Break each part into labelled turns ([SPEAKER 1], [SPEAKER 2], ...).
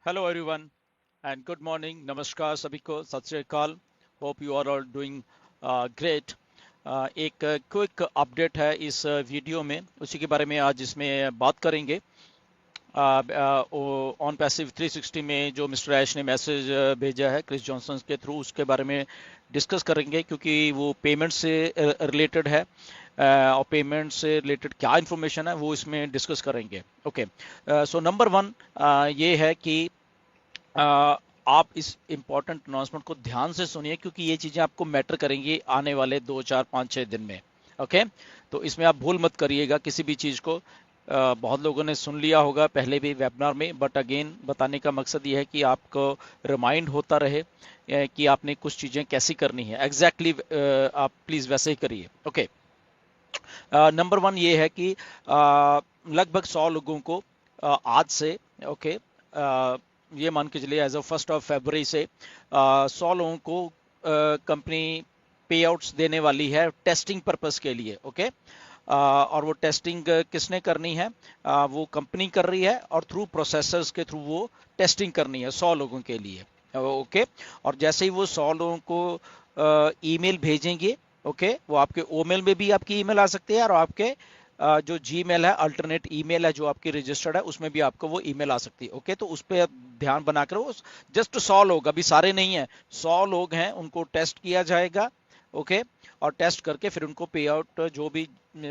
[SPEAKER 1] Hello everyone and good morning. नमस्कार सभी को, सत श्री अकाल। Hope you are all doing great. एक क्विक अपडेट है इस वीडियो में, उसी के बारे में आज इसमें बात करेंगे। ऑन पैसिव 360 में जो मिस्टर ऐश ने मैसेज भेजा है क्रिस जॉनसन के थ्रू, उसके बारे में डिस्कस करेंगे क्योंकि वो पेमेंट से रिलेटेड है। और पेमेंट से रिलेटेड क्या इन्फॉर्मेशन है वो इसमें डिस्कस करेंगे। ओके, सो नंबर वन ये है कि आप इस इम्पोर्टेंट अनाउंसमेंट को ध्यान से सुनिए क्योंकि ये चीजें आपको मैटर करेंगी आने वाले 2 4 5 6 दिन में। ओके, तो इसमें आप भूल मत करिएगा किसी भी चीज को। बहुत लोगों ने सुन लिया होगा पहले भी वेबिनार में, बट अगेन बताने का मकसद ये है कि आपको रिमाइंड होता रहे कि आपने कुछ चीजें कैसी करनी है एग्जैक्टली। आप प्लीज वैसे ही करिए। ओके, नंबर वन ये है कि लगभग 100 लोगों को आज से, ओके, ये मान के चलिए एज ऑफ 1 फरवरी से 100 लोगों को कंपनी पे आउट्स देने वाली है टेस्टिंग पर्पस के लिए। ओके, और वो टेस्टिंग किसने करनी है? वो कंपनी कर रही है और थ्रू प्रोसेसर्स के थ्रू वो टेस्टिंग करनी है 100 लोगों के लिए। ओके, और जैसे ही वो 100 लोगों को ईमेल भेजेंगे, ओके, वो आपके ओमेल में भी आपकी ईमेल आ सकती है और आपके जो जीमेल है, अल्टरनेट ईमेल है जो आपकी रजिस्टर्ड है, उसमें भी आपको वो ईमेल आ सकती है। ओके, तो उस पर ध्यान बनाकर वो जस्ट 100 लोग, अभी सारे नहीं है, 100 लोग हैं, उनको टेस्ट किया जाएगा। ओके, और टेस्ट करके फिर उनको पे आउट जो भी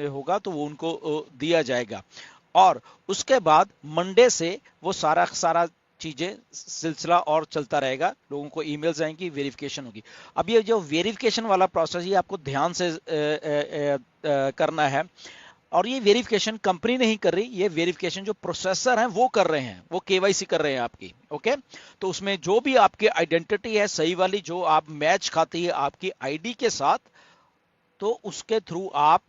[SPEAKER 1] होगा तो वो उनको दिया जाएगा। और उसके बाद मंडे से वो सारा सारा चीजें सिलसिला और चलता रहेगा, लोगों को ईमेल्स आएंगी, वेरिफिकेशन होगी। अब ये जो वेरिफिकेशन वाला प्रोसेस ये आपको ध्यान से करना है। और ये वेरिफिकेशन कंपनी नहीं कर रही, ये वेरिफिकेशन जो प्रोसेसर हैं वो कर रहे हैं, वो केवाईसी कर रहे हैं आपकी। ओके, तो उसमें जो भी आपकी आइडेंटिटी है सही वाली, जो आप मैच खाती है आपकी आईडी के साथ, तो उसके थ्रू आप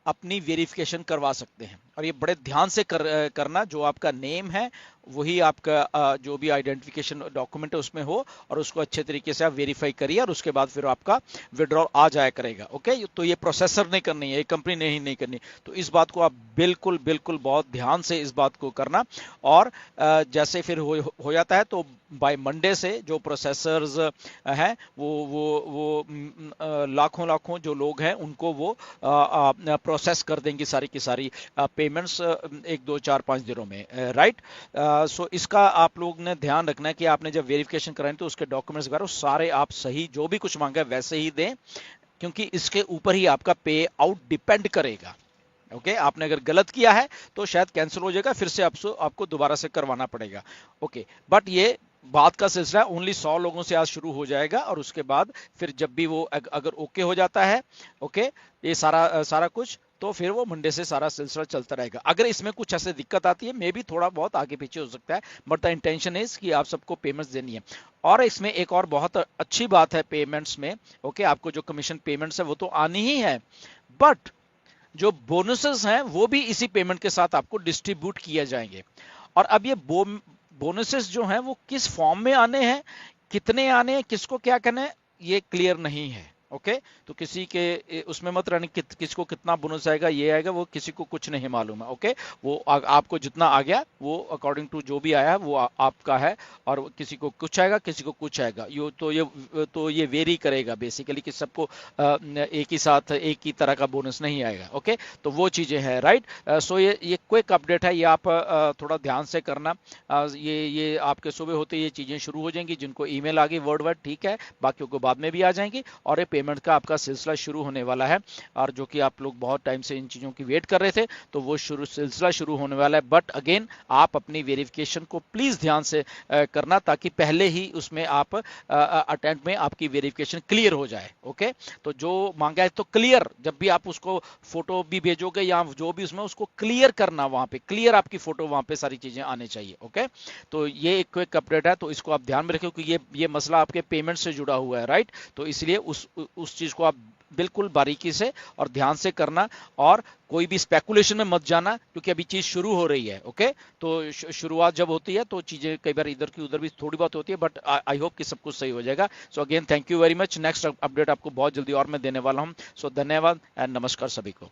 [SPEAKER 1] अपनी वेरिफिकेशन करवा सकते हैं। और ये बड़े ध्यान से करना, जो आपका नेम है वही आपका जो भी आइडेंटिफिकेशन डॉक्यूमेंट है उसमें हो, और उसको अच्छे तरीके से आप वेरीफाई करिए और उसके बाद फिर आपका विड्रॉल आ जाया करेगा। ओके, तो ये प्रोसेसर नहीं करनी है, ये कंपनी नहीं करनी। तो इस बात को आप बिल्कुल बिल्कुल बहुत ध्यान से इस बात को करना। और जैसे फिर हो जाता है तो बाय मंडे से जो प्रोसेसर्स हैं वो लाखों लाखों जो लोग हैं उनको वो प्रोसेस कर देंगे सारी की सारी पेमेंट्स 1 2 4 5 दिनों में। राइट, सो इसका आप लोग ने ध्यान रखना है कि आपने जब वेरिफिकेशन कराएं तो उसके डॉक्यूमेंट्स वगैरह सारे आप सही, जो भी कुछ मांगा है वैसे ही दें, क्योंकि इसके ऊपर ही आपका पे आउट डिपेंड करेगा। ओके, आपने अगर गलत किया है तो शायद कैंसिल हो जाएगा, फिर से आपको दोबारा से करवाना पड़ेगा। ओके, बट ये बात का सिलसिला ओनली 100 लोगों से आज शुरू हो जाएगा और उसके बाद फिर जब भी वो अगर ओके हो जाता है, ओके, ये सारा सारा कुछ, तो फिर वो मंडे से सारा सिलसिला चलता रहेगा। अगर इसमें कुछ ऐसे दिक्कत आती है, मे भी थोड़ा बहुत आगे पीछे हो सकता है, बट द इंटेंशन इज कि आप सबको पेमेंट्स देनी है। और इसमें एक और बहुत अच्छी बात है पेमेंट्स में, ओके, आपको जो कमीशन पेमेंट्स है वो तो आनी ही है, बट जो बोनसेस हैं वो भी इसी पेमेंट के साथ आपको डिस्ट्रीब्यूट किए जाएंगे। और अब ये बोनसेस जो हैं वो किस फॉर्म में आने हैं, कितने आने हैं, किसको क्या करना है, ये क्लियर नहीं है। ओके, तो किसी के उसमें मत रहने किसको कितना बोनस आएगा, ये आएगा, वो किसी को कुछ नहीं मालूम है। ओके, वो आपको जितना आ गया वो अकॉर्डिंग टू जो भी आया वो आपका है, और किसी को कुछ आएगा किसी को कुछ आएगा। ये वेरी करेगा बेसिकली कि सबको एक ही साथ एक ही तरह का बोनस नहीं आएगा। ओके, तो वो चीजें हैं। राइट, सो ये क्विक अपडेट है, ये आप थोड़ा ध्यान से करना। ये आपके सुबह होते ये चीजें शुरू हो जाएंगी, जिनको ईमेल आ गई वर्ड वर्ड ठीक है, बाकियों को बाद में भी आ जाएंगी, और ये पेमेंट का आपका सिलसिला शुरू होने वाला है। और जो कि आप लोग बहुत टाइम से इन चीजों की वेट कर रहे थे, तो वो सिलसिला शुरू होने वाला है। बट अगेन आप अपनी वेरिफिकेशन को प्लीज ध्यान से करना, ताकि पहले ही उसमें आप अटेम्प्ट में आपकी वेरिफिकेशन क्लियर हो जाए। ओके, तो जो मांगा है तो क्लियर, जब भी आप उसको फोटो भी भेजोगे या जो भी उसमें, उसको क्लियर करना, वहां पे क्लियर आपकी फोटो, वहां पे सारी चीजें आनी चाहिए। ओके, तो ये एक क्विक अपडेट है, तो इसको आप ध्यान में रखें क्योंकि ये मसला आपके पेमेंट से जुड़ा हुआ है। राइट, तो इसलिए उस चीज को आप बिल्कुल बारीकी से और ध्यान से करना, और कोई भी स्पेकुलेशन में मत जाना, क्योंकि अभी चीज शुरू हो रही है। ओके, तो शुरुआत जब होती है तो चीजें कई बार इधर की उधर भी थोड़ी बहुत होती है, बट आई होप कि सब कुछ सही हो जाएगा। So again thank you very much. Next update आपको बहुत जल्दी और मैं देने वाला हूं। सो धन्यवाद एंड नमस्कार सभी को।